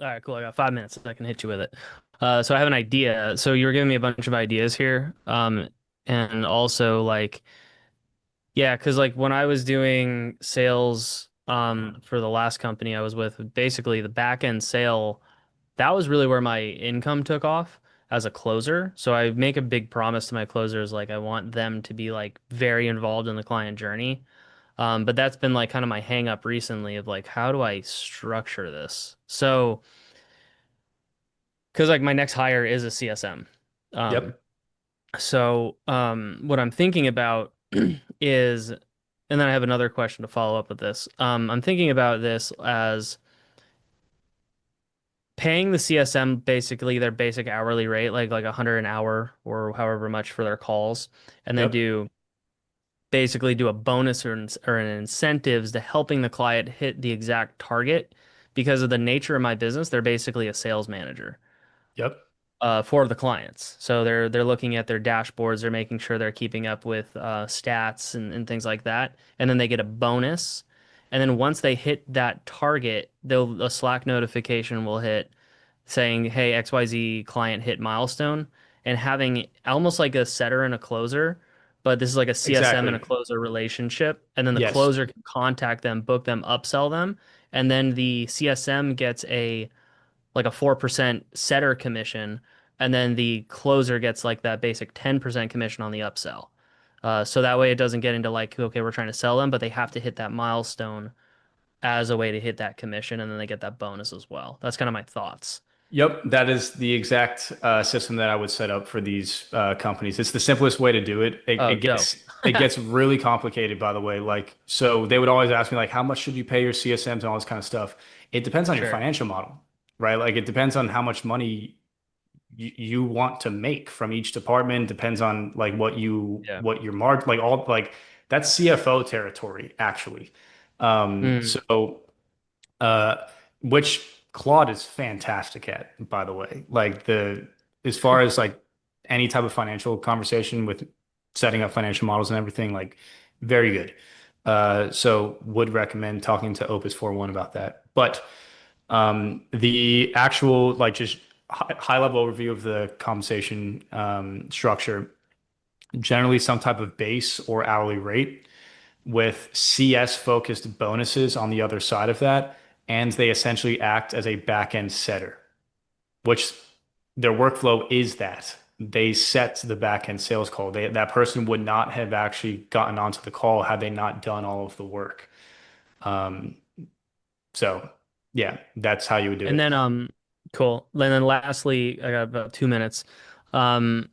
All right, cool. I got 5 minutes. I can hit you with it. So I have an idea. So you were giving me a bunch of ideas here. And also like, yeah, because like when I was doing sales, for the last company I was with, basically the back end sale, that was really where my income took off as a closer. So I make a big promise to my closers, like I want them to be like very involved in the client journey. But that's been like kind of my hang up recently of like, how do I structure this? So, because like my next hire is a CSM. Um, Yep. what I'm thinking about is, and then I have another question to follow up with this. I'm thinking about this as paying the CSM basically their basic hourly rate, like 100 an hour or however much for their calls, and then Yep. basically do a bonus or an incentives to helping the client hit the exact target because of the nature of my business. They're basically a sales manager Yep. for the clients. So they're looking at their dashboards, they're making sure they're keeping up with stats and things like that, and then they get a bonus. And then once they hit that target, a Slack notification will hit saying, "Hey, XYZ client hit milestone," and having almost like a setter and a closer, but this is like a CSM and a Exactly. closer relationship. And then the Yes. closer can contact them, book them, upsell them, and then the CSM gets a like a 4% setter commission, and then the closer gets like that basic 10% commission on the upsell. So that way it doesn't get into like, okay, we're trying to sell them, but they have to hit that milestone as a way to hit that commission, and then they get that bonus as well. That's kind of my thoughts. Yep. That is the exact system that I would set up for these companies. It's the simplest way to do it. It, Oh, it dope. gets it gets really complicated, by the way. Like, so they would always ask me like, how much should you pay your CSMs and all this kind of stuff. It depends on your Sure. financial model, right? Like, it depends on how much money you want to make from each department. Depends on like Yeah. what your mark like all like that's CFO territory actually. Mm. So uh which Claude is fantastic at, by the way. Like the as far as like any type of financial conversation with setting up financial models and everything, like very good. So would recommend talking to Opus 41 about that. But the actual, like, just high level overview of the compensation structure, generally some type of base or hourly rate with CS focused bonuses on the other side of that. And they essentially act as a back end setter, which their workflow is that they set the back end sales call. That person would not have actually gotten onto the call had they not done all of the work. Um, so yeah, that's how you would do And it. then, cool. And then lastly, I got about 2 minutes. Um,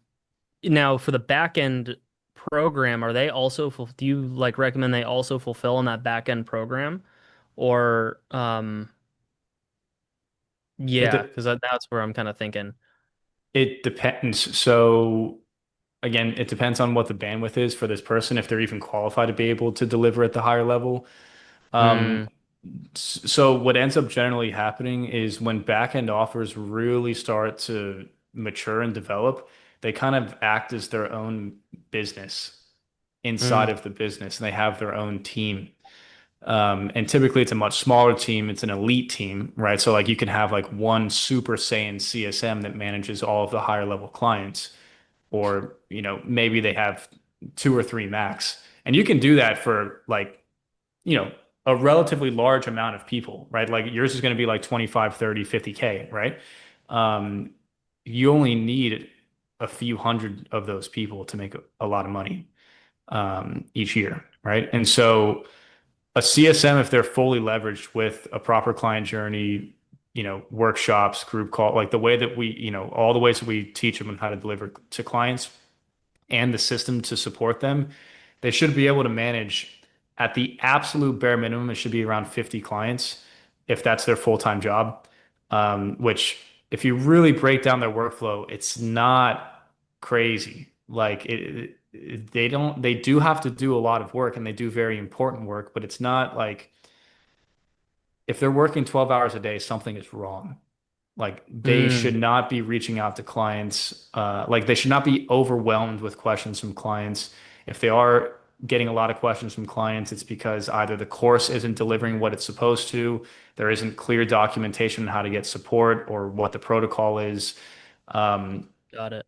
Now for the back end program, are they also do you like recommend they also fulfill on that back end program? Or It yeah, de because that's where I'm kind of thinking. it depends. So again, it depends on what the bandwidth is for this person, if they're even qualified to be able to deliver at the higher level. Um, Mm, so what ends up generally happening is when back-end offers really start to mature and develop, they kind of act as their own business inside mm, of the business, and they have their own team. And typically it's a much smaller team. It's an elite team, right? So like you can have like one super saiyan CSM that manages all of the higher level clients, or maybe they have two or three max. And you can do that for like, you know, a relatively large amount of people, right? Like yours is going to be like 25, 30, 50K, right? Um, you only need a few hundred of those people to make a lot of money each year, right? And so a CSM, if they're fully leveraged with a proper client journey, workshops, group call, like the way that we, all the ways that we teach them on how to deliver to clients and the system to support them, they should be able to manage at the absolute bare minimum. It should be around 50 clients if that's their full-time job. Which, if you really break down their workflow, it's not crazy. Like they do have to do a lot of work and they do very important work, but it's not like if they're working 12 hours a day, something is wrong. Like they should mm. not be reaching out to clients. Like they should not be overwhelmed with questions from clients. If they are, getting a lot of questions from clients, it's because either the course isn't delivering what it's supposed to, there isn't clear documentation on how to get support or what the protocol is, Got it.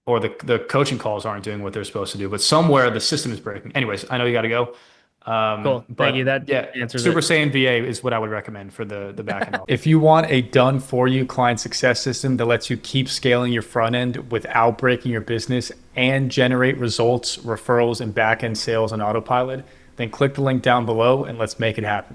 or the coaching calls aren't doing what they're supposed to do. But somewhere the system is breaking. Anyways, I know you got to go. Cool. Thank you. But That yeah, answers Super it. Saiyan VA is what I would recommend for the back end. If you want a done for you client success system that lets you keep scaling your front end without breaking your business and generate results, referrals, and back end sales on autopilot, then click the link down below and let's make it happen.